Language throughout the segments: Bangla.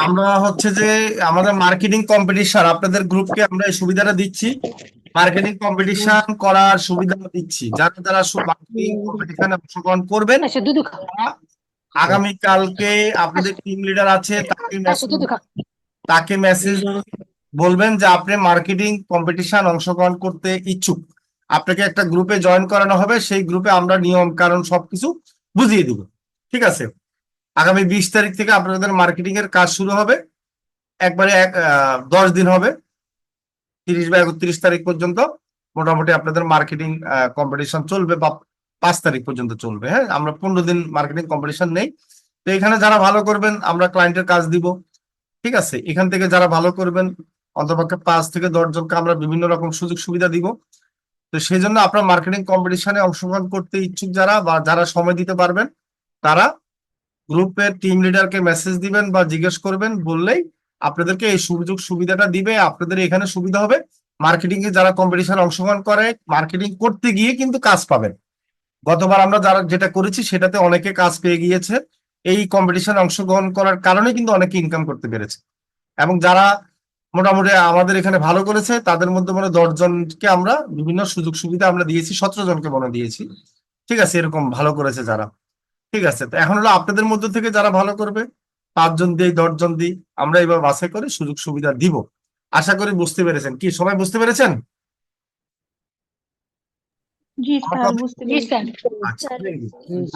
আমরা হচ্ছে যে আমাদের মার্কেটিং কম্পিটিশন আপনাদের গ্রুপকে আমরা এই সুবিধাটা দিচ্ছি। মার্কেটিং কম্পিটিশন করার সুবিধা দিচ্ছি, যারা যারা মার্কেটিং কম্পিটিশনে অংশগ্রহণ করবেন তারা আগামীকালকে আপনাদের টিম লিডার আছে তাকে মেসেজ বলবেন যে আপনি মার্কেটিং কম্পিটিশন অংশগ্রহণ করতে ইচ্ছুক। আপনাকে একটা গ্রুপে জয়েন করানো হবে, সেই গ্রুপে আমরা নিয়ম কারণ সবকিছু বুঝিয়ে দিব। ঠিক আছে, আগামী 20 তারিখ থেকে আপনাদের মার্কেটিং এর কাজ শুরু হবে। একবারে 10 দিন হবে, 30 বা 31 তারিখ পর্যন্ত মোটামুটি আপনাদের মার্কেটিং কম্পিটিশন চলবে, বা 5 তারিখ পর্যন্ত চলবে। হ্যাঁ, আমরা 15 দিন মার্কেটিং কম্পিটিশন নেই। তো এখানে যারা ভালো করবেন আমরা ক্লায়েন্টের কাজ দিব। ঠিক আছে, এখান থেকে যারা ভালো করবেন অন্তপক্ষে 5 থেকে 10 জনকে আমরা বিভিন্ন রকম সুযোগ সুবিধা দিব। তো সেই জন্য আপনার মার্কেটিং কম্পিটিশনে অংশগ্রহণ করতে ইচ্ছুক যারা বা যারা সময় দিতে পারবেন তারা গ্রুপের টিম লিডারকে মেসেজ দিবেন বা জিজ্ঞেস করবেন, বললেই আপনাদেরকে এই সুযোগ সুবিধাটা দিবে। আপনাদের এখানে সুবিধা হবে, মার্কেটিং এ যারা কম্পিটিশনে অংশগ্রহণ করে মার্কেটিং করতে গিয়ে কিন্তু কাজ পাবেন। গতবার আমরা যারা যেটা করেছি সেটাতে অনেকে কাজ পেয়ে গিয়েছে, এই কম্পিটিশনে অংশগ্রহণ করার কারণে কিন্তু অনেকে ইনকাম করতে পেরেছে। এবং যারা মোটামুটি আমাদের এখানে ভালো করেছে তাদের মধ্যে মানে 10 জনকে আমরা বিভিন্ন সুযোগ সুবিধা আমরা দিয়েছি, 17 জনকে মনে দিয়েছি। ঠিক আছে, এরকম ভালো করেছে যারা। ঠিক আছে, তো এখন হলো আপনাদের মধ্যে থেকে যারা ভালো করবে 5 জন দিই 10 জন দিই, আমরা এবার বাছাই করে সুযোগ সুবিধা দিব। আশা করি বুঝতে পেরেছেন। কি সবাই বুঝতে পেরেছেন? জি আমার স্যার, কথা বুঝতে পেরেছি। আচ্ছা, জি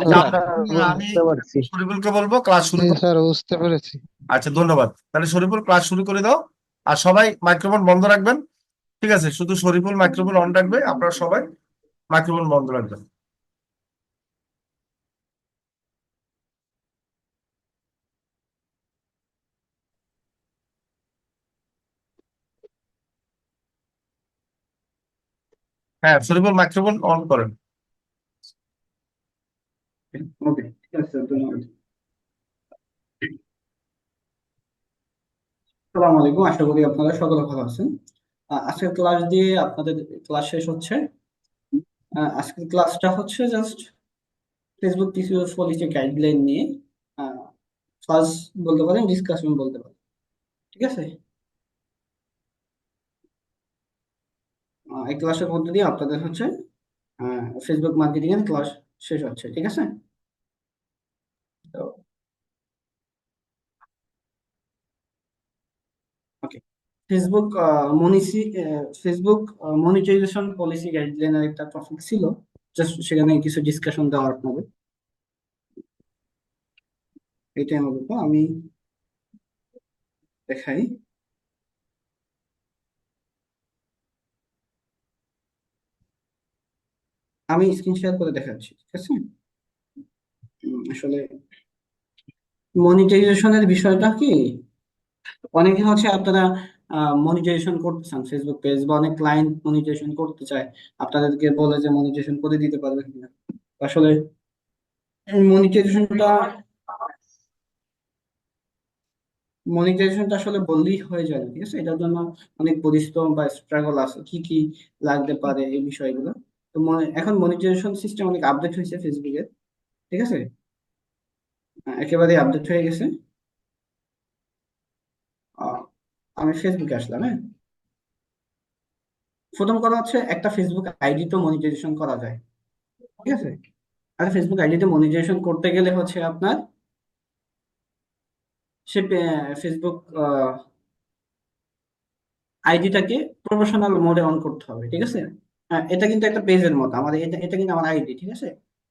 আচ্ছা, স্যার, আমি বুঝতে পারছি। শরীফুলকে বলবো ক্লাস শুরু জি করতে। স্যার, বুঝতে পেরেছি। আচ্ছা, ধন্যবাদ। তাহলে শরীফুল ক্লাস শুরু করে দাও। আর সবাই মাইক্রোফোন বন্ধ রাখবেন। ঠিক আছে, শুধু শরীফুল মাইক্রোফোন অন রাখবে, আপনারা সবাই মাইক্রোফোন বন্ধ রাখবেন। হ্যাঁ, শরীফুল মাইক্রোফোন অন করেন। ওকে, ঠিক আছে স্যার, ধন্যবাদ। আসসালামু আলাইকুম, আশা করি আপনারা সকলে ভালো আছেন। আজকের ক্লাস দিয়ে আপনাদের ক্লাস শেষ হচ্ছে। আজকের ক্লাসটা হচ্ছে জাস্ট ফেসবুক কিছু পলিসি গাইডলাইন নিয়ে ক্লাস বলতে পারেন, ডিসকাশন বলতে পারেন। ঠিক আছে, এই ক্লাসের মধ্যে দিয়ে আপনাদের হচ্ছে ফেসবুক মার্কেটিং এর ক্লাস শেষ হচ্ছে। ঠিক আছে, তো ওকে। ফেসবুক মনিসি ফেসবুক মনিটাইজেশন পলিসি গাইডলাইনের একটা টপিক ছিল, জাস্ট সেখানে কিছু ডিসকাশন দেওয়ার আপনাদের, এটাই আমার ব্যাপার। আমি দেখাই, আমি স্ক্রিন শেয়ার করে দেখাচ্ছি। ঠিক আছে, আসলে মনিটাইজেশনের বিষয়টা কি, অনেকে হচ্ছে আপনারা মনিটাইজেশন করতে চান ফেসবুক পেজ, বা অনেক ক্লায়েন্ট মনিটাইজেশন করতে চায়, আপনাদেরকে বলে যে মনিটাইজেশন করে দিতে পারবে কিনা। আসলে মনিটাইজেশনটা মনিটাইজেশনটা আসলে বললেই হয়ে যায় না। ঠিক আছে, এটার জন্য অনেক পরিশ্রম বা স্ট্রাগল আছে, কি কি লাগতে পারে এই বিষয়গুলো। তো এখন মনিটাইজেশন সিস্টেম অনেক আপডেট হয়েছে ফেসবুকের। ঠিক আছে, একেবারে আপডেট হয়ে গেছে। আহ, আমি ফেসবুকে আসলাম। হ্যাঁ, প্রথম কথা হচ্ছে একটা ফেসবুক আইডি তো মনিটাইজেশন করা যায়। ঠিক আছে, আর ফেসবুক আইডিতে মনিটাইজেশন করতে গেলে হচ্ছে আপনার সে ফেসবুক আইডিটাকে প্রফেশনাল মোডে অন করতে হবে। ঠিক আছে, এটা কিন্তু একটা পেজের মতো, আমাদের এটা এটা কিন্তু আমার আইডি। ঠিক আছে,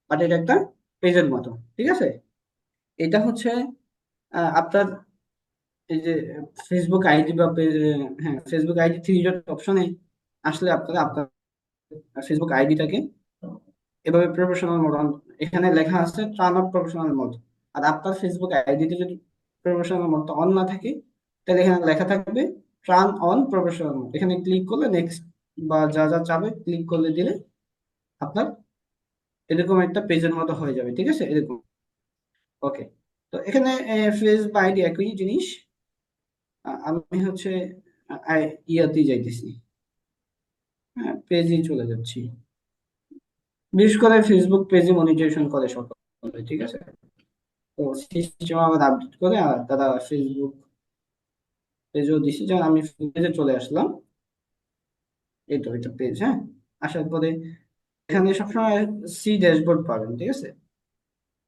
বাট এটা একটা পেজের মতো। ঠিক আছে, এটা হচ্ছে আপনার এই যে ফেসবুক আইডি বা হ্যাঁ, ফেসবুক আইডি থ্রি ডট অপশনে আসলে আপনারা আপনার ফেসবুক আইডিটাকে এভাবে প্রফেশনাল মোড অন, এখানে লেখা আছে টার্ন অফ প্রফেশনাল মোড। আর আপনার ফেসবুক আইডিতে যদি প্রফেশনাল মোডটা অন না থাকে, তাহলে এখানে লেখা থাকবে টার্ন অন প্রফেশনাল মোড। এখানে ক্লিক করলে নেক্সট বা যা যা চাবে ক্লিক করলে দিলে আপনার এরকম একটা পেজের মতো হয়ে যাবে। ঠিক আছে, এরকম। ওকে, তো এখানে ফেস বা আইডি একই জিনিস। আমি হচ্ছে ইয়াতেই যাইতেছি, হ্যাঁ, পেজে চলে যাচ্ছি। বিশেষ করে ফেসবুক পেজে মনিটাইজেশন করে সকলে। ঠিক আছে, তো সিস্টেম আবার আপডেট করে আর তারা ফেসবুক পেজও দিছে, যেমন আমি পেজে চলে আসলাম। এই তো এটা পেজ, হ্যাঁ। আসার পরে এখানে সবসময় সি ড্যাশবোর্ড পাবেন, ঠিক আছে।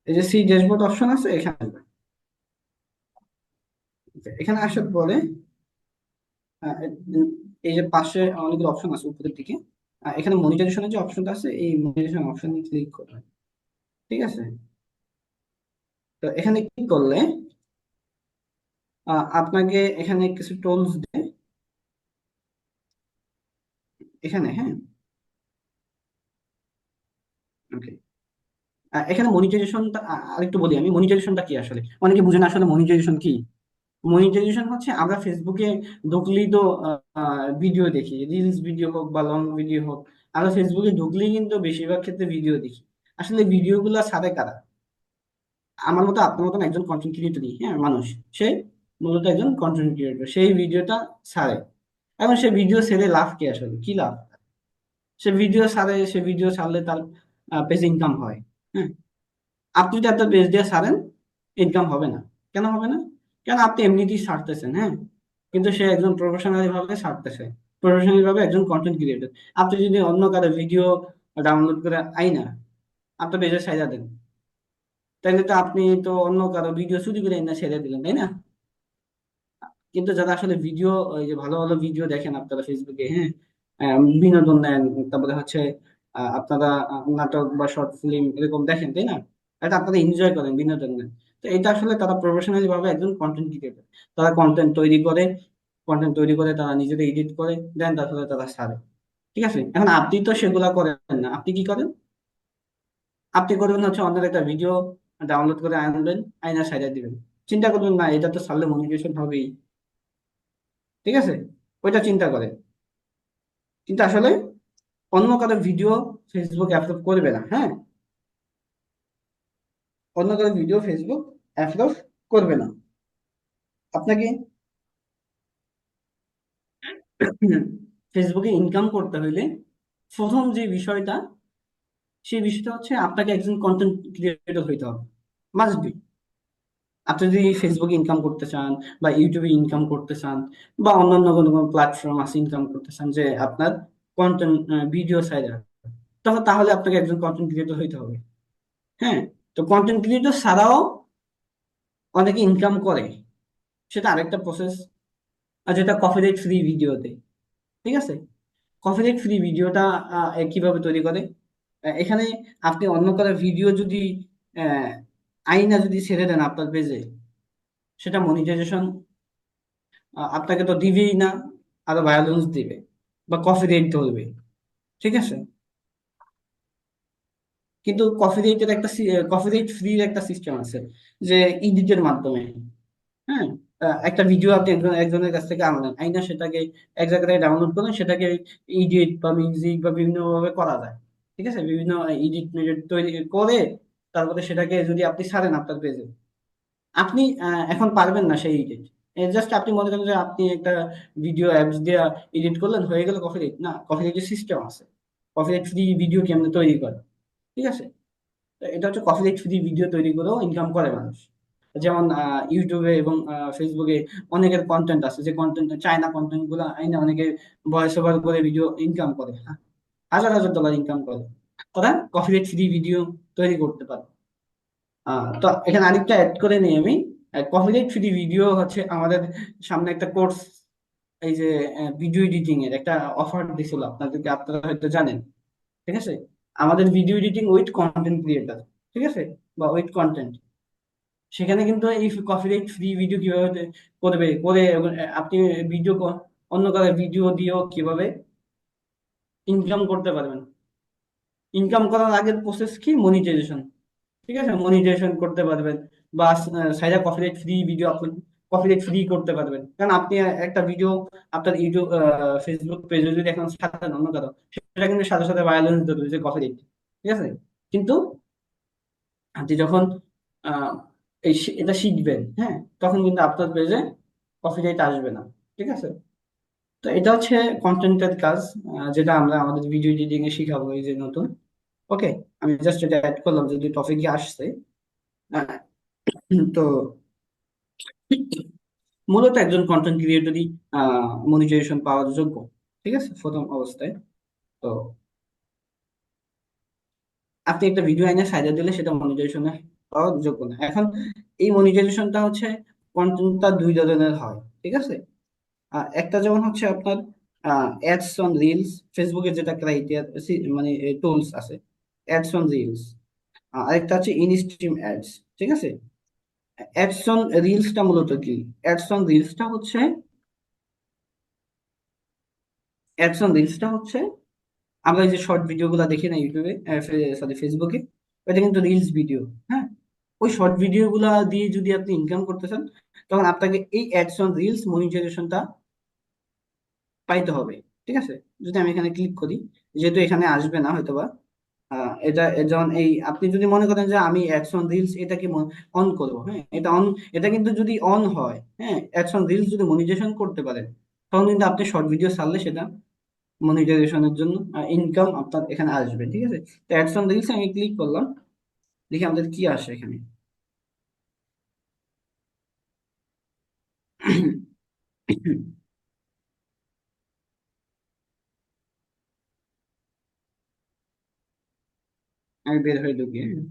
এই যে সি ড্যাশবোর্ড অপশন আছে এখানে আসবেন। এখানে আসার পরে আহ, এই যে পাশে অনেকগুলো অপশন আছে উপরের দিকে, এখানে মনিটাইজেশনের যে অপশনটা আছে এই মনিটাইজেশন অপশনে ক্লিক করবেন, ঠিক আছে। তো এখানে ক্লিক করলে আপনাকে এখানে কিছু টুলস দেয় এখানে, হ্যাঁ। ওকে, এখানে মনিটাইজেশনটা আরেকটু বলি আমি, মনিটাইজেশনটা কি আসলে, অনেকে বুঝে না আসলে মনিটাইজেশন কি। মনিটাইজেশন হচ্ছে আমরা ফেসবুকে ঢুকলেই তো ভিডিও দেখি, রিলস ভিডিও হোক বা লং ভিডিও হোক, আমরা ফেসবুকে ঢুকলেই কিন্তু বেশিরভাগ ক্ষেত্রে ভিডিও দেখি। আসলে ভিডিওগুলো ছাড়ে কারা? আমার মতো আপনার মতন একজন কন্টেন্ট ক্রিয়েটরই, হ্যাঁ, মানুষ। সে মূলত একজন কন্টেন্ট ক্রিয়েটর, সেই ভিডিওটা ছাড়ে। এখন সে ভিডিও ছেড়ে লাভ কি, আসলে কি লাভ? সে ভিডিও ছাড়ে, সে ভিডিও ছাড়লে তার পেজে ইনকাম হয়, হ্যাঁ। আপনি যদি আপনার পেজ দিয়ে ছাড়েন, ইনকাম হবে না। কেন হবে না? কেন, আপনি এমনিতেই ছাড়তেছেন, হ্যাঁ। কিন্তু সে একজন প্রফেশনালি ভাবে ছাড়তেছে, প্রফেশনালি ভাবে একজন কন্টেন্ট ক্রিয়েটর। আপনি যদি অন্য কারো ভিডিও ডাউনলোড করে আইনা আপনার পেজে ছাইড়া দেন, তাহলে তো আপনি তো অন্য কারো ভিডিও চুরি করে আইনা ছেড়ে দিলেন, তাই না? কিন্তু যারা আসলে ভিডিও, ওই যে ভালো ভালো ভিডিও দেখেন আপনারা ফেসবুকে, হ্যাঁ, বিনোদন নেন, তারপরে হচ্ছে আপনারা নাটক বা শর্ট ফিল্ম এরকম দেখেন, তাই না? এটা আপনারা এনজয় করেন, বিনোদন নেন। তো এটা আসলে তারা প্রফেশনালি ভাবে একজন কন্টেন্ট ক্রিয়েটর। তারা কন্টেন্ট তৈরি করে, কন্টেন্ট তৈরি করে তারা নিজেরা এডিট করে দেন, তারপরে তারা ছাড়ে, ঠিক আছে। এখন আপনি তো সেগুলা করেন না, আপনি কি করেন? আপনি করবেন হচ্ছে অন্যের একটা ভিডিও ডাউনলোড করে আনবেন, আইনা সাইডে দিবেন। চিন্তা করবেন না এটা তো ছাড়লে মনিটাইজেশন হবেই, ঠিক আছে, ওইটা চিন্তা করেন। কিন্তু আসলে অন্য কারো ভিডিও ফেসবুক অ্যাপ্রুভ করবে না, হ্যাঁ। অন্য কারো ভিডিও ফেসবুক অ্যাপ্রুভ করবে না। আপনাকে ফেসবুকে ইনকাম করতে হইলে প্রথম যে বিষয়টা, সেই বিষয়টা হচ্ছে আপনাকে একজন কন্টেন্ট ক্রিয়েটর হইতে হবে, মাস্ট বি। আপনি যদি ফেসবুকে ইনকাম করতে চান বা ইউটিউবে ইনকাম করতে চান বা অন্যান্য কোনো কোনো প্ল্যাটফর্ম আছে ইনকাম করতে চান, যে আপনার কন্টেন্ট ভিডিও সাইডে, তখন তাহলে আপনাকে একজন কন্টেন্ট ক্রিয়েটর হইতে হবে, হ্যাঁ। তো কন্টেন্ট ক্রিয়েটর ছাড়াও অনেকে ইনকাম করে, সেটা আরেকটা প্রসেস, আর যেটা কপিরাইট ফ্রি ভিডিওতে, ঠিক আছে। কপিরাইট ফ্রি ভিডিওটা কিভাবে তৈরি করে? এখানে আপনি অন্য কারো ভিডিও যদি আহ, আইনা যদি ছেড়ে দেন আপনার পেজে, সেটা মনিটাইজেশন আপনাকে তো দিবেই না, আরো ভায়োলেন্স দিবে বা কপিরাইট ধরবে, ঠিক আছে। কিন্তু কপিরাইটের একটা কপিরাইট ফ্রির একটা সিস্টেম আছে, যে ইডিটের মাধ্যমে, হ্যাঁ, একটা ভিডিও আপনি একজনের কাছ থেকে আনলেন, আইনা সেটাকে এক জায়গায় ডাউনলোড করলেন, সেটাকে এডিট বা মিউজিক বা বিভিন্ন ভাবে করা যায়, ঠিক আছে। বিভিন্ন এডিট তৈরি করে তারপরে সেটাকে যদি আপনি ছাড়েন আপনার পেজে, আপনি এখন পারবেন না সেই এডিট। জাস্ট আপনি মনে করেন যে আপনি একটা ভিডিও অ্যাপস দিয়ে এডিট করলেন, হয়ে গেল কপিরাইট? না, কপিরাইটের সিস্টেম আছে, কপিরাইট ফ্রি ভিডিও কেমনে তৈরি করে, ঠিক আছে। তো এটা হচ্ছে কপিরাইট ফ্রি ভিডিও তৈরি করেও ইনকাম করে মানুষ। যেমন ইউটিউবে এবং ফেসবুকে অনেকের কন্টেন্ট আছে, যে কন্টেন্ট, চায়না কন্টেন্ট গুলো আইনা অনেকে ভয়েস ওভার করে ভিডিও ইনকাম করে, হ্যাঁ, হাজার হাজার ডলার ইনকাম করে। তারা কপিরাইট ফ্রি ভিডিও তৈরি করতে পারে। তো এখানে আরেকটা অ্যাড করে নিই আমি, কপিরাইট ফ্রি ভিডিও হচ্ছে আমাদের সামনে একটা কোর্স, এই যে ভিডিও এডিটিং এর একটা অফার দিছিল আপনাদেরকে, আপনারা হয়তো জানেন, ঠিক আছে। আমাদের video editing with content creator, ঠিক আছে, বা উইথ কন্টেন্ট। সেখানে কিন্তু এই কপিরাইট ফ্রি ভিডিও কিভাবে করবে করে, এবং আপনি ভিডিও, অন্য কারো ভিডিও দিয়েও কিভাবে ইনকাম করতে পারবেন। ইনকাম করার আগের প্রসেস কি? মনিটাইজেশন, ঠিক আছে। মনিটাইজেশন করতে পারবেন বা সাইডে copyright free video upload, copyright free করতে পারবেন। কারণ আপনি একটা ভিডিও আপনার ইউটিউব ফেসবুক পেজে যদি এখন ছাড়েন অন্য কারো, সেটা কিন্তু সাথে সাথে ভায়োলেন্স ধরবে, যে কপিরাইট, ঠিক আছে। কিন্তু আপনি যখন আহ, এটা শিখবেন, হ্যাঁ, তখন কিন্তু আপনার পেজে কপিরাইট আসবে না, ঠিক আছে। তো এটা হচ্ছে কন্টেন্টের কাজ, যেটা আমরা আমাদের ভিডিও এডিটিং এ শিখাবো, এই যে নতুন। ওকে, আমি জাস্ট এটা অ্যাড করলাম যদি টপিকে আসছে। তো মূলত একজন কন্টেন্ট ক্রিয়েটরই মনিটাইজেশন পাওয়ার যোগ্য, ঠিক আছে, প্রথম অবস্থায়। তো আপনি একটা ভিডিও আইনে সাইডে দিলে সেটা মনিটাইজেশনে পাওয়ার যোগ্য না। এখন এই মনিটাইজেশনটা হচ্ছে কন্টেন্টটা দুই ধরনের হয়, ঠিক আছে। একটা যেমন হচ্ছে আপনার অ্যাডস অন রিলস, ফেসবুকের যেটা ক্রাইটেরিয়া মানে টুলস আছে, অ্যাডস অন রিলস। আরেকটা হচ্ছে ইন স্ট্রিম অ্যাডস, ঠিক আছে। অ্যাডস অন রিলসটা মূলত কি? অ্যাডস অন রিলসটা হচ্ছে অ্যাডস অন রিলসটা হচ্ছে আমরা এই যে শর্ট ভিডিও গুলা দেখি না ইউটিউবে, সরি ফেসবুকে, এটা কিন্তু রিলস ভিডিও। হ্যাঁ, ওই শর্ট ভিডিও গুলা দিয়ে যদি আপনি ইনকাম করতে চান, তখন আপনাকে এই অ্যাডস অন রিলস মনিটাইজেশনটা পাইতে হবে, ঠিক আছে। যদি আমি এখানে ক্লিক করি, যেহেতু এখানে আসবে না হয়তোবা, এটা যেমন এই আপনি যদি মনে করেন যে আমি অ্যাডস অন রিলস এটাকে অন করবো, হ্যাঁ, এটা অন, এটা কিন্তু যদি অন হয়, হ্যাঁ, অ্যাডস অন রিলস যদি মনিটাইজেশন করতে পারেন, তখন কিন্তু আপনি শর্ট ভিডিও ছাড়লে সেটা মনিটাইজেশনের জন্য ইনকাম আপনার এখানে আসবে, ঠিক আছে। তো অ্যাডস অন রিলস আমি ক্লিক করলাম, দেখি আমাদের কি আসে এখানে। আমি বের হয়ে ঢুকি, হ্যাঁ।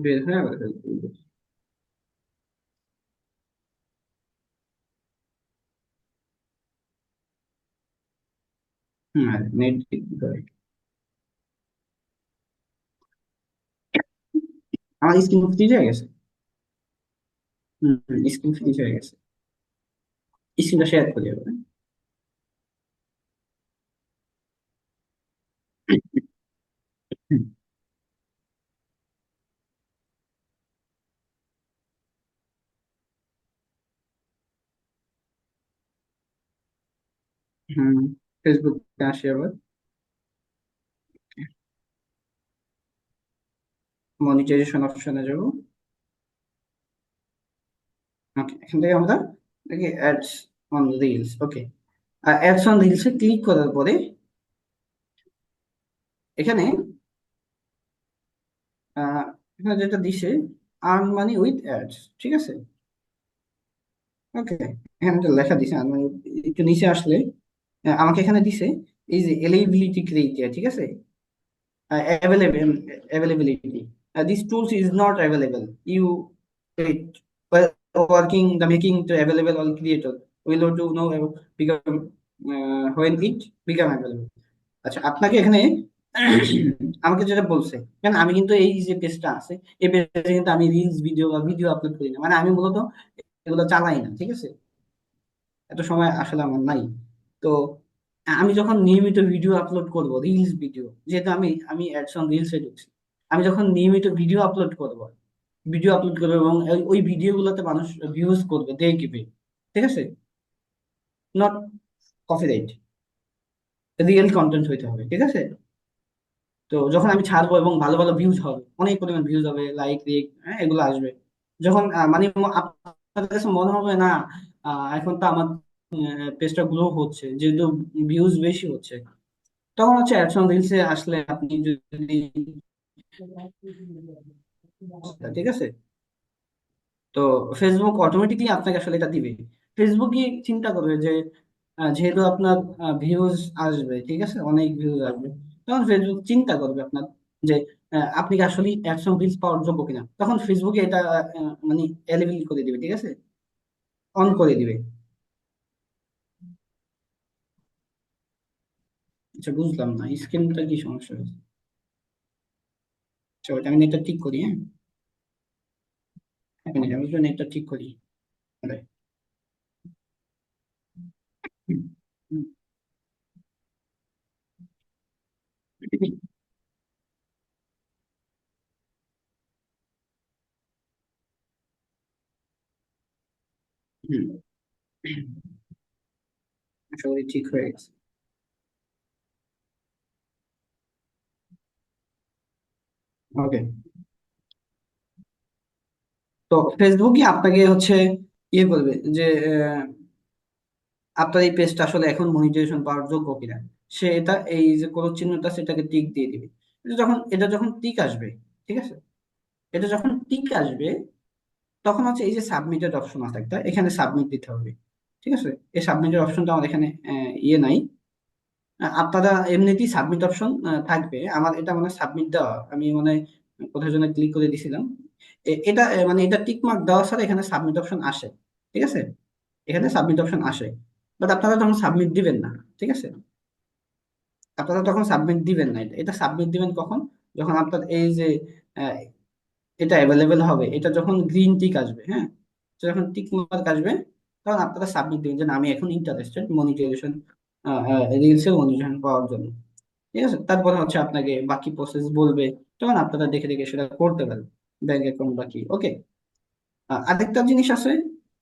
বের হয়ে আবার ঢুকি। নেট করে আমার স্ক্রিন ফ্রিজ হয়ে গেছে। স্ক্রিন ফ্রিজ হয়ে গেছে। স্ক্রিনটা শেয়ার করি আবার। হুম, ফেসবুকে আসি আবার। মনিটাইজেশন অপশনে যাব। ওকে, এখান থেকে আমরা দেখি ads on reels. Okay, ads on রিলসে ক্লিক করার পরে এখানে আহ, এখানে যেটা দিছে আর্ন মানি উইথ অ্যাডস, ঠিক আছে। ওকে, এখানে একটা লেখা দিছে আর্ন মানি। একটু নিচে আসলে আমাকে এখানে দিছে এই যে এলিজিবিলিটি ক্রাইটেরিয়া, ঠিক আছে। Availability. These tools is not available. You wait, but working the making to available all creator. We'll have to know become when it become available. আচ্ছা, আপনাকে এখানে আমাকে যেটা বলছে, কেন আমি কিন্তু এই যে পেজটা আছে, এই পেজে কিন্তু আমি রিলস ভিডিও বা ভিডিও আপলোড করি না, মানে আমি মূলত এগুলো চালাই না, ঠিক আছে। এত সময় আসলে আমার নাই। তো আমি যখন নিয়মিত ভিডিও আপলোড করব, রিলস ভিডিও, যেহেতু আমি অ্যাডস অন রিলসে ঢুকছি, আমি যখন নিয়মিত ভিডিও আপলোড করবো এবং ওই ভিডিও গুলোতে মানুষ ভিউজ করবে, দেখবে, ঠিক আছে, নট কপিরাইট, রিয়েল কন্টেন্ট হইতে হবে, ঠিক আছে। তো যখন আমি ছাড়বো এবং ভালো ভালো ভিউজ হবে, অনেক পরিমাণ ভিউজ হবে, লাইক রিক, হ্যাঁ, এগুলো আসবে, যখন মানে আপনাদের কাছে মনে হবে না এখন তো আমার পেজটা গ্রো হচ্ছে, যেহেতু ভিউজ বেশি হচ্ছে, তখন হচ্ছে অ্যাডস অন রিলসে আসলে আপনি যদি, ঠিক আছে। তো ফেসবুক অটোমেটিকলি আপনাকে আসলে এটা দিবে। ফেসবুকই চিন্তা করবে যে যেহেতু আপনার ভিউজ আসবে, ঠিক আছে, অনেক ভিউজ আসবে, তখন ফেসবুক চিন্তা করবে আপনার যে আপনি কি আসলে অ্যাডস অন রিলস পাওয়ার যোগ্য কিনা, তখন ফেসবুকে এটা মানে এলিভেল করে দিবে, ঠিক আছে, অন করে দিবে। আচ্ছা, বুঝলাম না স্ক্রিনটা কি সমস্যা হয়েছে। আচ্ছা, ওইটা আমি নেটটা ঠিক করি, হ্যাঁ। এক মিনিট, আমি নেটটা ঠিক করি। হুম, হুম, হুম, আশা করি ঠিক হয়ে গেছে। ওকে, তো ফেসবুকই আপনাকে হচ্ছে ইয়ে করবে যে আপনার এই পেজটা আসলে এখন মনিটাইজেশন পাওয়ার যোগ্য কিনা। সে এটা এই যে ক্রস চিহ্নটা সেটাকে টিক দিয়ে দিবে। এটা যখন টিক আসবে, ঠিক আছে, এটা যখন টিক আসবে তখন হচ্ছে এই যে সাবমিটেড অপশন আছে একটা, এখানে সাবমিট দিতে হবে। ঠিক আছে, এই সাবমিটের অপশনটা আমার এখানে ইয়ে নাই। আপনারা এমনিতেই সাবমিট অপশন থাকবে, আমার এটা মানে সাবমিট দেওয়া, আমি মানে কোথায় যেন ক্লিক করে দিছিলাম। এটা মানে এটা টিক মার্ক দেওয়ার সাথে এখানে সাবমিট অপশন আসে। ঠিক আছে, এখানে সাবমিট অপশন আসে, বাট আপনারা তখন সাবমিট দিবেন না। ঠিক আছে, আপনারা তখন সাবমিট দিবেন না। এটা সাবমিট দিবেন কখন? যখন আপনার এই যে আহ, এটা অ্যাভেলেবেল হবে, এটা যখন গ্রিন টিক আসবে, হ্যাঁ, তো যখন টিক মার্ক আসবে তখন আপনারা সাবমিট দিবেন যে না, আমি এখন ইন্টারেস্টেড মনিটাইজেশন, রিলসের মনিটাইজেশন পাওয়ার জন্য। ঠিক আছে, তারপরে হচ্ছে আপনাকে বাকি প্রসেস বলবে, তখন আপনারা দেখে দেখে সেটা করতে পারবেন, ব্যাংক অ্যাকাউন্ট বাকি। ওকে, আরেকটা জিনিস আছে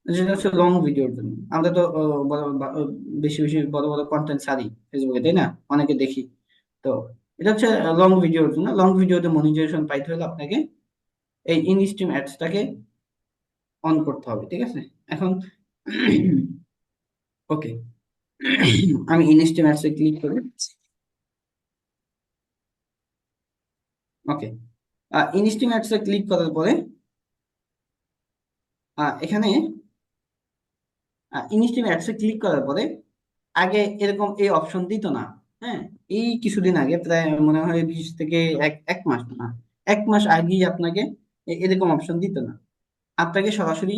যেটা হচ্ছে লং ভিডিওর জন্য। আমরা তো বেশি বেশি বড় বড় কন্টেন্ট ছাড়ি ফেসবুকে, তাই না? অনেকে দেখি। তো এটা হচ্ছে লং ভিডিওর জন্য। লং ভিডিওতে মনিটাইজেশন পাইতে হলে আপনাকে এই ইন স্ট্রিম অ্যাডসটাকে অন করতে হবে। ঠিক আছে, এখন ওকে, আমি ইন স্ট্রিম অ্যাডসে ক্লিক করি। ওকে, ইন স্ট্রিম অ্যাডসে ক্লিক করার পরে এখানে ইনস্টিম অ্যাডসে ক্লিক করার পরে আগে এরকম এই অপশন দিত না। হ্যাঁ, এই কিছুদিন আগে, প্রায় মনে হয় 20 থেকে এক মাস না, 1 মাস আগেই আপনাকে এরকম অপশন দিত না। আপনাকে সরাসরি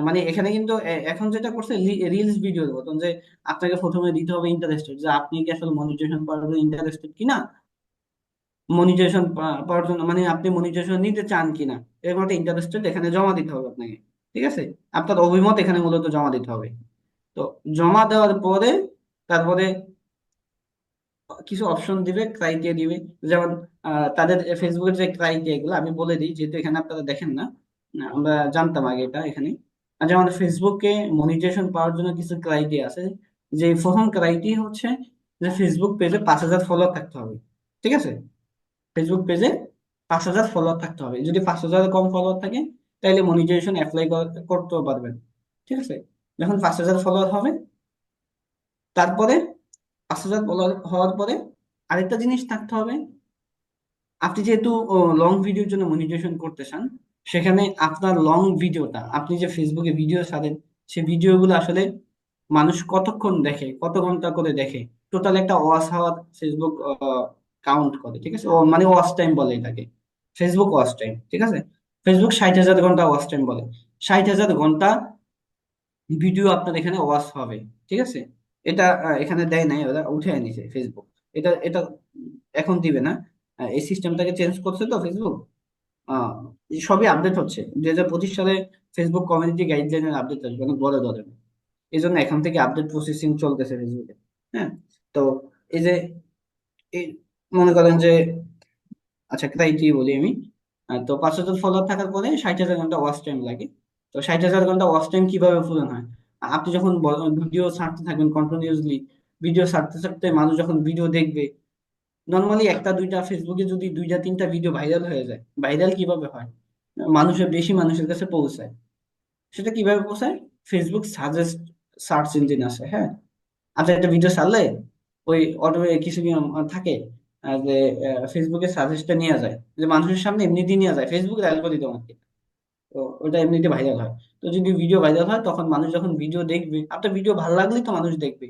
মানে এখানে কিন্তু এখন যেটা করছে রিলস ভিডিওর মতন, যে আপনাকে প্রথমে দিতে হবে ইন্টারেস্টেড, যে আপনি কি আসলে মনিটাইজেশন পাওয়ার জন্য ইন্টারেস্টেড কিনা, মনিটাইজেশন পাওয়ার জন্য মানে আপনি মনিটাইজেশন নিতে চান কিনা, এরকম একটা ইন্টারেস্টেড এখানে জমা দিতে হবে আপনাকে। ঠিক আছে, আপনার অভিমত এখানে মূলত জমা দিতে হবে। তো জমা দেওয়ার পরে তারপরে কিছু অপশন দিবে, ক্রাইটেরিয়া দিবে। যেমন তাদের ফেসবুকের যে ক্রাইটেরিয়া গুলো আমি বলে দিই, যেহেতু এখানে আপনারা দেখেন না, আমরা জানতাম আগে এটা এখানে। যেমন ফেসবুকে মনিটাইজেশন পাওয়ার জন্য কিছু ক্রাইটেরিয়া আছে। যে প্রথম ক্রাইটেরিয়া হচ্ছে যে ফেসবুক পেজে 5,000 ফলোয়ার থাকতে হবে। ঠিক আছে, ফেসবুক পেজে 5,000 ফলোয়ার থাকতে হবে। যদি 5,000 কম ফলোয়ার থাকে তাহলে মনিটাইজেশন অ্যাপ্লাই করতেও পারবেন। ঠিক আছে, যখন 5,000 ফলোয়ার হবে, তারপরে 5,000 হওয়ার পরে আরেকটা জিনিস থাকতে হবে। আপনি যেহেতু লং ভিডিওর জন্য মনিটাইজেশন করতে চান, সেখানে আপনার লং ভিডিওটা, আপনি যে ফেসবুকে ভিডিও ছাড়েন, সেই ভিডিওগুলো আসলে মানুষ কতক্ষণ দেখে, কত ঘন্টা করে দেখে, টোটাল একটা ওয়াচ আওয়ার ফেসবুক কাউন্ট করে। ঠিক আছে, ও মানে ওয়াচ টাইম বলে এটাকে, ফেসবুক ওয়াচ টাইম। ঠিক আছে, ফেসবুক 60,000 ঘন্টা ওয়াচ টাইম বলে। 60,000 ঘন্টা ভিডিও আপনার এখানে ওয়াচ হবে। ঠিক আছে, এটা এখানে দেয় নাই, ওরা উঠে নিছে ফেসবুক। এটা এটা এখন দিবে না। এই সিস্টেমটাকে চেঞ্জ করছে তো ফেসবুক। আহ, এই সবই আপডেট হচ্ছে, 2025 সালে ফেসবুক কমিউনিটি গাইডলাইনের আপডেট আসবে অনেক বড় ধরনের। এই জন্য এখন থেকে আপডেট প্রসেসিং চলতেছে ফেসবুকে। হ্যাঁ, তো এই যে এই মনে করেন যে, আচ্ছা ক্রাইটেরিয়া বলি আমি। তো 5,000 ফলোয়ার থাকার পরে 60,000 ঘন্টা ওয়াচ টাইম লাগে। তো 60,000 ঘন্টা ওয়াচ টাইম কিভাবে পূরণ হয়? আপনি যখন ভিডিও ছাড়তে থাকবেন কন্টিনিউসলি, ভিডিও ছাড়তে ছাড়তে মানুষ যখন ভিডিও দেখবে, নর্মালি একটা দুইটা ফেসবুকে যদি দুইটা তিনটা ভিডিও ভাইরাল হয়ে যায়, ভাইরাল কিভাবে হয়? মানুষের বেশি মানুষের কাছে পৌঁছায়। সেটা কিভাবে পৌঁছায়? ফেসবুক সাজেস্ট সার্চ ইঞ্জিন আছে, হ্যাঁ। আপনি একটা ভিডিও ছাড়লে ওই অটোমেটিক কিছু নিয়ম থাকে, যে ফেসবুকে সাজেস্টটা নিয়ে যায়, যে মানুষের সামনে এমনিতেই নিয়ে যায়, ফেসবুক অ্যালগোরিদম আর কি। তো ওটা এমনিতে ভাইরাল হয়। তো যদি ভিডিও ভাইরাল হয়, তখন মানুষ যখন ভিডিও দেখবে, আপনার ভিডিও ভালো লাগলেই তো মানুষ দেখবে।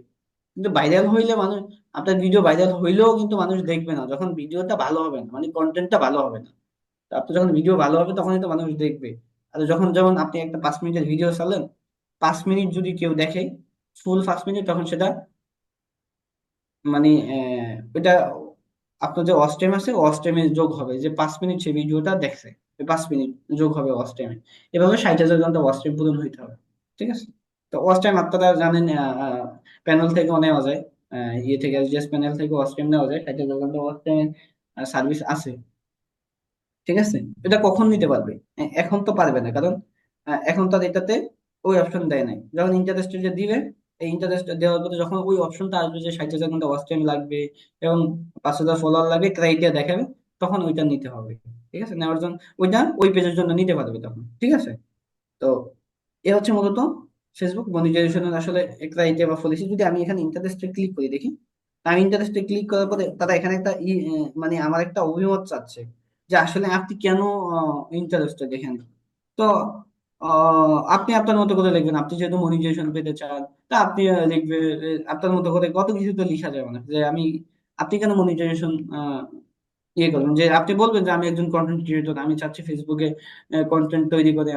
কিন্তু ভাইরাল হইলে মানুষ, আপনার ভিডিও ভাইরাল হইলেও কিন্তু মানুষ দেখবে না, যখন ভিডিওটা ভালো হবে না, মানে কন্টেন্টটা ভালো হবে না। তো আপনার যখন ভিডিও ভালো হবে তখনই তো মানুষ দেখবে। আর যখন যেমন আপনি একটা 5 মিনিটের ভিডিও চালেন, 5 মিনিট যদি কেউ দেখে, ফুল 5 মিনিট, তখন সেটা মানে ওইটা আপনার যে ওয়াচ টাইম আছে, ওয়াচ টাইমে যোগ হবে, যে 5 মিনিট সে ভিডিওটা দেখছে, ওই 5 মিনিট যোগ হবে ওয়াচ টাইমে। এভাবে 60,000 ঘন্টা ওয়াচ টাইম পূরণ হইতে হবে। ঠিক আছে, তো ওয়াচ টাইম আপনারা জানেন প্যানেল থেকেও নেওয়া যায়, ইয়ে থেকে জাস্ট প্যানেল থেকে ওয়াচ টাইম নেওয়া যায়, 60,000 ঘন্টা ওয়াচ টাইম সার্ভিস আছে। ঠিক আছে, এটা কখন নিতে পারবে? এখন তো পারবে না, কারণ এখন তো আর এটাতে ওই অপশন দেয় নাই। যখন ইন্টারেস্ট যে দিবে, এই ইন্টারেস্ট দেওয়ার পরে যখন ওই অপশনটা আসবে যে 60,000 ঘন্টা ওয়াচ টাইম লাগবে এবং 5,000 ফলোয়ার লাগবে, ক্রাইটেরিয়া দেখাবে, তখন ওইটা নিতে হবে। ঠিক আছে, নেওয়ার জন্য ওইটা ওই পেজের জন্য নিতে পারবে তখন। ঠিক আছে, তো এ হচ্ছে মূলত ফেসবুক মনিটাইজেশনের আসলে ক্রাইটেরিয়া বা পলিসি। যদি আমি এখানে ইন্টারেস্টে ক্লিক করি দেখি, আমি ইন্টারেস্টে ক্লিক করার পরে তারা এখানে একটা মানে আমার একটা অভিমত চাচ্ছে, যে আসলে আপনি কেন ইন্টারেস্টেড এখানে। তো আপনি আপনার মতো করে লিখবেন, আপনি যেহেতু মনিটাইজেশন পেতে চান, তা আপনি লিখবেন আপনার মতো করে। কত কিছু তো লিখা যাবে না যে আপনি কেন মনিটাইজেশন ইয়ে করবেন। যে আপনি বলবেন যে আমি একজন কন্টেন্ট ক্রিয়েটর, আমি চাচ্ছি ফেসবুকে কন্টেন্ট তৈরি করে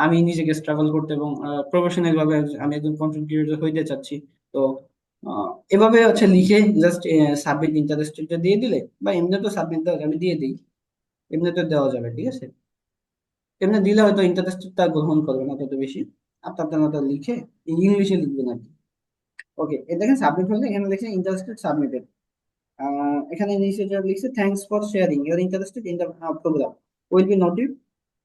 আমি নিজেকে স্ট্রাগল করতে এবং প্রফেশনাল ভাবে আমি একজন কন্টেন্ট ক্রিয়েটর হইতে চাচ্ছি। তো এভাবে হচ্ছে লিখে জাস্ট সাবমিট ইন্টারেস্টেড দিয়ে দিলে, বা এমনি তো সাবমিট দেওয়া আমি দিয়ে দিই, এমনি তো দেওয়া যাবে, ঠিক আছে। এমনি দিলে হয়তো ইন্টারেস্টেডটা গ্রহণ করবে না তত বেশি। আপনার মতো লিখে ইংলিশে লিখবেন আর কি। ওকে, এ দেখেন সাবমিট হলে এখানে দেখেন ইন্টারেস্টেড সাবমিটেড। এখানে নিচে যা লিখছে, thanks for sharing your interested in the program, will be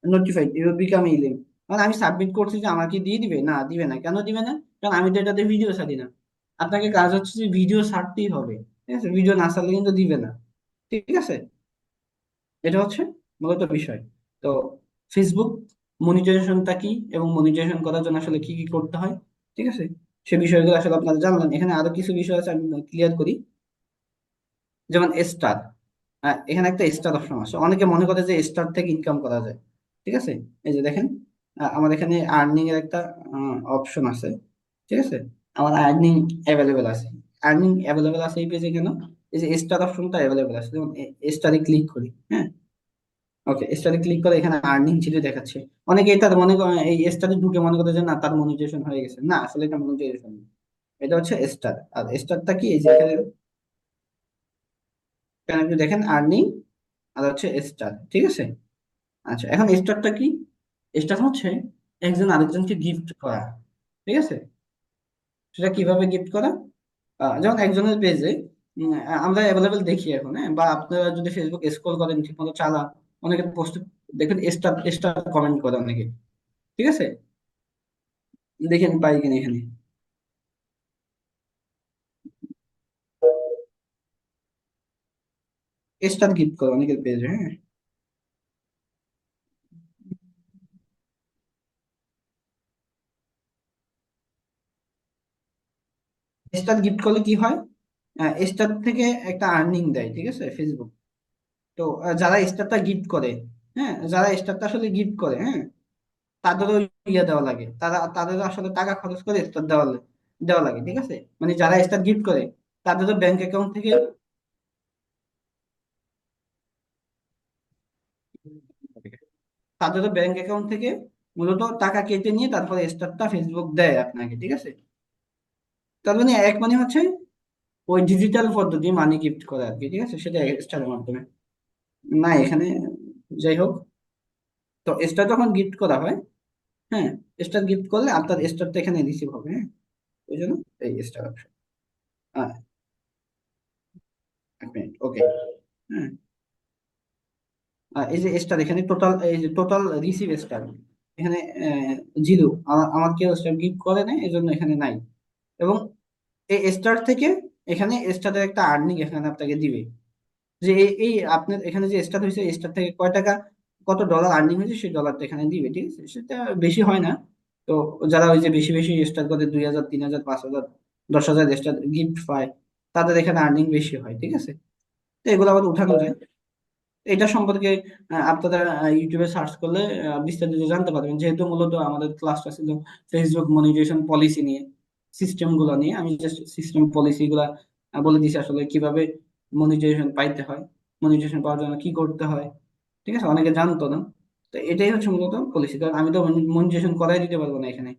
notified you become ইলিম। মানে আমি সাবমিট করছি যে আমাকে দিয়ে দিবে, না দিবে না। কেন দিবে না? কারণ আমি তো এটাতে ভিডিও ছাড়ি না। আপনাকে কাজ হচ্ছে যে ভিডিও ছাড়তেই হবে, ঠিক আছে। ভিডিও না ছাড়লে কিন্তু দিবে না, ঠিক আছে। এটা হচ্ছে মূলত বিষয়। তো ফেসবুক মনিটাইজেশনটা কি এবং মনিটাইজেশন করার জন্য আসলে কি কি করতে হয়, ঠিক আছে, সে বিষয়গুলো আসলে আপনারা জানলেন। এখানে আরো কিছু বিষয় আছে, আমি ক্লিয়ার করি। যেমন স্টার, এখানে একটা স্টার অপশন আছে। অনেকে মনে করে যে স্টার থেকে ইনকাম করা যায়, ঠিক আছে। এই যে দেখেন, আমার এখানে আর্নিং এর একটা অপশন আছে, ঠিক আছে। আমার আর্নিং অ্যাভেলেবেল আছে। আর্নিং অ্যাভেলেবেল আছে এই পেজে কেন? এই যে স্টার অপশনটা অ্যাভেলেবেল আছে, যেমন স্টারে ক্লিক করি, হ্যাঁ। ওকে, স্টারে ক্লিক করে এখানে আর্নিং চিত্র দেখাচ্ছে। অনেকে এটা মনে করে, এই স্টারে ঢুকে মনে করে যে না তার মনিটাইজেশন হয়ে গেছে। না, আসলে এটা মনিটাইজেশন, এটা হচ্ছে স্টার। আর স্টারটা কি, এই যে এখানে এখানে আপনি দেখেন আর্নিং আর হচ্ছে স্টার, ঠিক আছে। আচ্ছা, এখন স্টারটা কি? স্টার হচ্ছে একজন আরেকজনকে গিফট করা, ঠিক আছে। সেটা কিভাবে গিফট করা? যেমন একজনের পেজে আমরা অ্যাভেলেবেল দেখি এখন, হ্যাঁ, বা আপনারা যদি ফেসবুক স্ক্রল করেন ঠিক মতো চালান, অনেকে পোস্ট দেখবেন স্টার স্টার কমেন্ট করে অনেকে, ঠিক আছে। দেখেন পাই কিনা এখানে, স্টার গিফট করে অনেকের পেজে, হ্যাঁ। স্টার গিফট করলে কি হয়? স্টার থেকে একটা আর্নিং দেয়, ঠিক আছে, ফেসবুক। তো যারা স্টারটা গিফট করে, হ্যাঁ, যারা স্টারটা আসলে গিফট করে, হ্যাঁ, তাদেরও ইয়ে দেওয়া লাগে, তাদেরও আসলে টাকা খরচ করে স্টার দেওয়া লাগে, ঠিক আছে। মানে যারা স্টার গিফট করে তাদেরও ব্যাংক অ্যাকাউন্ট থেকে, মূলত টাকা কেটে নিয়ে তারপরে স্টারটা ফেসবুক দেয় আপনাকে, ঠিক আছে। তার মানে এক মানে হচ্ছে ওই ডিজিটাল পদ্ধতি মানি গিফট করে আর কি, ঠিক আছে, সেটা স্টারের মাধ্যমে। না এখানে, যাই হোক, তো স্টার যখন গিফট করা হয়, হ্যাঁ, স্টার গিফট করলে আপনার স্টারটা এখানে রিসিভ হবে, হ্যাঁ। ওই জন্য এই স্টার অপশন। হ্যাঁ, এক মিনিট, ওকে। হ্যাঁ, এই যে স্টার, এখানে টোটাল, এই যে টোটাল রিসিভ স্টার এখানে জিরো। আমার কেউ স্টার গিফট করে নাই, এই জন্য এখানে নাই। এবং এই স্টার থেকে এখানে স্টারের একটা আর্নিং এখানে আপনাকে দিবে। যে এই আপনার এখানে যে স্টার হয়েছে, স্টার থেকে কয় টাকা, কত ডলার আর্নিং হয়েছে, সেই ডলারটা এখানে দিবে, ঠিক আছে। সেটা বেশি হয় না। তো যারা ওই যে বেশি বেশি স্টার করে, 2,000, 3,000, 5,000, 10,000 স্টার গিফট পায়, তাদের এখানে আর্নিং বেশি হয়, ঠিক আছে। তো এগুলো আবার উঠানো যায়। এটা সম্পর্কে আপনারা ইউটিউবে সার্চ করলে বিস্তারিত জানতে পারবেন। যেহেতু মূলত আমাদের ক্লাসটা ছিল ফেসবুক মনিটাইজেশন পলিসি নিয়ে, সিস্টেম গুলো নিয়ে, আমি জাস্ট সিস্টেম পলিসি গুলা বলে দিছি আসলে কিভাবে মনিটাইজেশন পাইতে হয়, মনিটাইজেশন পাওয়ার জন্য কি করতে হয়, ঠিক আছে। অনেকে জানতো না। তো এটাই হচ্ছে মূলত পলিসি। কারণ আমি তো মনিটাইজেশন করাই দিতে পারবো না এখানে,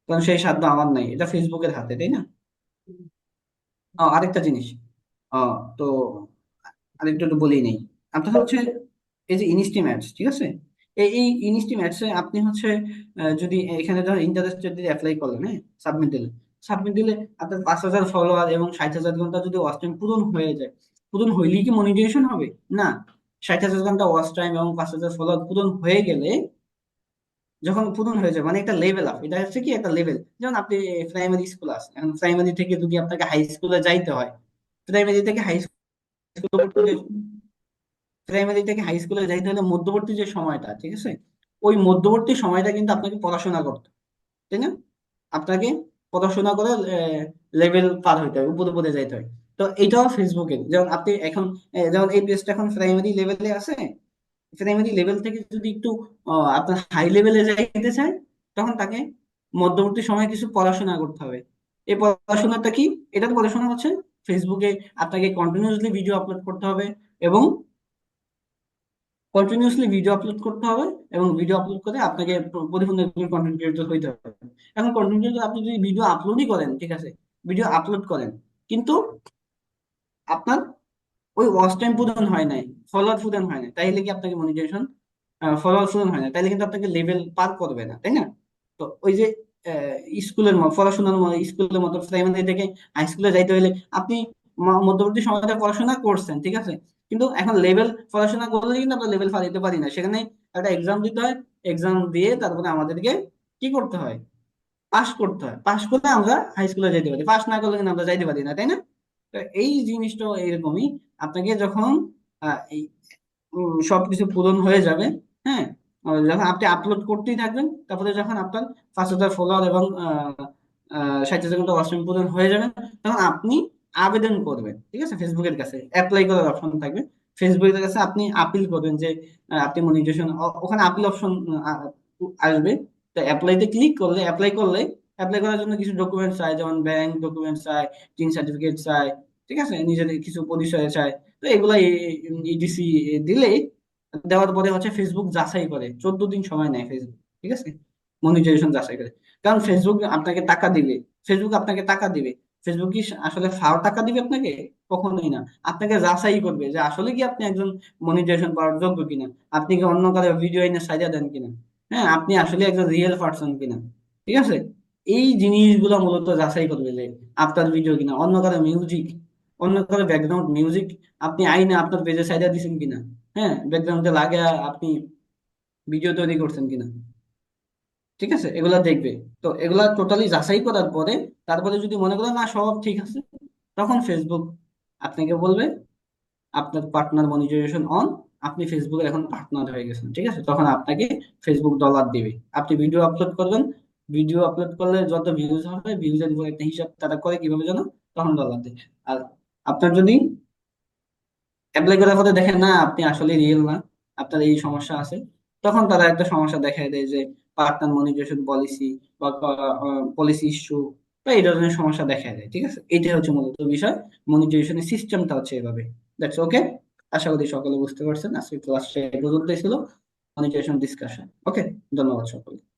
কারণ সেই সাধ্য আমার নাই, এটা ফেসবুকের হাতে, তাই না। আরেকটা জিনিস, তো আরেকটু একটু বলেই নেই। আপনার হচ্ছে এই যে ইনস্টিম অ্যাডস, ঠিক আছে। এই ইনস্টিম অ্যাডস এ আপনি হচ্ছে যদি এখানে ধর ইন্টারেস্টেড যদি অ্যাপ্লাই করলেন, হ্যাঁ, সাবমিট দিলে আপনার 5,000 ফলোয়ার এবং 60,000 ঘন্টা যদি ওয়াচ টাইম পূরণ হয়ে যায়, পূরণ হইলেই কি মনিটাইজেশন হবে? না। 60,000 ঘন্টা ওয়াচ টাইম এবং 5,000 ফলোয়ার পূরণ হয়ে গেলে, যখন পূরণ হয়ে যায়, মানে একটা লেভেল আপ, এটা হচ্ছে কি একটা লেভেল। যেমন আপনি প্রাইমারি স্কুল আছে, এখন প্রাইমারি থেকে যদি আপনাকে হাই স্কুলে যাইতে হয়, প্রাইমারি থেকে হাই স্কুল, প্রাইমারি থেকে হাই স্কুলে যাইতে হলে মধ্যবর্তী যে সময়টা, ঠিক আছে, ওই মধ্যবর্তী সময়টা কিন্তু আপনাকে পড়াশোনা করতে হয়, তাই না। আপনাকে পড়াশোনা করে লেভেল পার হইতে হয়, উপরে উপরে যাইতে হয়। তো এটাও ফেসবুকের, যেমন আপনি এখন যেমন এই পেজটা এখন প্রাইমারি লেভেলে আছে, প্রাইমারি লেভেল থেকে যদি একটু আপনার হাই লেভেলে যাইতে চায়, তখন তাকে মধ্যবর্তী সময়ে কিছু পড়াশোনা করতে হবে। এই পড়াশোনাটা কি? এটার পড়াশোনা হচ্ছে ফেসবুকে আপনাকে কন্টিনিউয়াসলি ভিডিও আপলোড করতে হবে, এবং কন্টিনিউয়াসলি ভিডিও আপলোড করতে হবে, এবং ভিডিও আপলোড করে আপনাকে পরিপূর্ণ কন্টেন্ট ক্রিয়েটর হইতে হবে। এখন কন্টেন্ট ক্রিয়েটর আপনি যদি ভিডিও আপলোডই করেন, ঠিক আছে, ভিডিও আপলোড করেন, কিন্তু আপনার ওই ওয়াচ টাইম পূরণ হয় নাই, ফলোয়ার পূরণ হয় নাই, তাইলে কি আপনাকে মনিটাইজেশন, ফলোয়ার পূরণ হয় না, তাইলে কিন্তু আপনাকে লেভেল পার করবে না, তাই না? তো ওই যে স্কুলের মতো, পড়াশোনার মতো, স্কুলের মতো প্রাইমারি থেকে হাই স্কুলে যাইতে হলে আপনি মধ্যবর্তী সময়টা পড়াশোনা করছেন, ঠিক আছে, কিন্তু এখন লেভেল পড়াশোনা করলে কিন্তু আমরা লেভেল পার দিতে পারি না, সেখানে একটা এক্সাম দিতে হয়, এক্সাম দিয়ে তারপরে আমাদেরকে কি করতে হয়, পাশ করতে হয়, পাশ করলে আমরা হাই স্কুলে যেতে পারি, পাশ না করলে কিন্তু আমরা যাইতে পারি না, তাই না? তো এই জিনিসটা এরকমই, আপনাকে যখন এই সবকিছু পূরণ হয়ে যাবে, হ্যাঁ, যখন আপনি আপলোড করতেই থাকবেন, তারপরে যখন আপনার 5,000 ফলোয়ার এবং 60,000 ঘন্টা ওয়াচ টাইম পূরণ হয়ে যাবে, তখন আপনি আবেদন করবেন, ঠিক আছে, ফেসবুকের কাছে অ্যাপ্লাই করার অপশন থাকবে, ফেসবুকের কাছে আপনি আপিল করবেন যে আপনি মনিটাইজেশন, ওখানে আপিল অপশন আসবে। তো অ্যাপ্লাইতে ক্লিক করলে, অ্যাপ্লাই করার জন্য কিছু ডকুমেন্টস চাই, যেমন ব্যাংক ডকুমেন্টস চাই, টিন সার্টিফিকেট চাই, ঠিক আছে, নিজের কিছু পরিচয় চাই। তো এগুলা ইডিসি দিলে, দেওয়ার পরে হচ্ছে ফেসবুক যাচাই করে, 14 দিন সময় নেয় ফেসবুক, ঠিক আছে, মনিটাইজেশন যাচাই করে। কারণ ফেসবুক আপনাকে টাকা দিবে, ফেসবুক আপনাকে টাকা দিবে, ফেসবুক কি আসলে ফাও টাকা দিবে আপনাকে? কখনোই না। আপনাকে যাচাই করবে যে আসলে কি আপনি একজন মনিটাইজেশন পাওয়ার যোগ্য কিনা, আপনি কি অন্য কারো ভিডিও এনে সাইজা দেন কিনা, হ্যাঁ, আপনি আসলে একজন রিয়েল পার্সন কিনা, ঠিক আছে। এই জিনিসগুলো মূলত যাচাই করবে যে আপনার ভিডিও কিনা, অন্য কারো মিউজিক, অন্য কারো ব্যাকগ্রাউন্ড মিউজিক আপনি আইনে আপনার পেজে সাইডা দিছেন কিনা, হ্যাঁ, ব্যাকগ্রাউন্ডে লাগে আপনি ভিডিও তৈরি করছেন কিনা, ঠিক আছে, এগুলা দেখবে। তো এগুলা টোটালি যাচাই করার পরে, তারপরে যদি মনে করেন না সব ঠিক আছে, তখন ফেসবুক আপনাকে বলবে আপনার পার্টনার মনিটাইজেশন অন, আপনি ফেসবুকের এখন পার্টনার হয়ে গেছেন, ঠিক আছে, তখন আপনাকে ফেসবুক ডলার দিবে। আপনি ভিডিও আপলোড করবেন, ভিডিও আপলোড করলে যত ভিউজ হবে, ভিউজের উপর একটা হিসাব তারা করে কিভাবে জানো, তখন ডলার দেবে। আর আপনার যদি অ্যাপ্লাই করার পরে দেখেন না আপনি আসলে রিয়েল না, আপনার এই সমস্যা আছে, তখন তারা একটা সমস্যা দেখায় দেয় যে পার্টনার মনিটাইজেশন পলিসি বা পলিসি ইস্যু বা এই ধরনের সমস্যা দেখা দেয়, ঠিক আছে। এটাই হচ্ছে মূলত বিষয়, মনিটাইজেশনের সিস্টেমটা হচ্ছে এভাবে। That's okay. আশা করি সকলে বুঝতে পারছেন। আজকে ক্লাসটা এই পর্যন্তই ছিল, মনিটাইজেশন ডিসকাশন। ওকে, ধন্যবাদ সকলকে।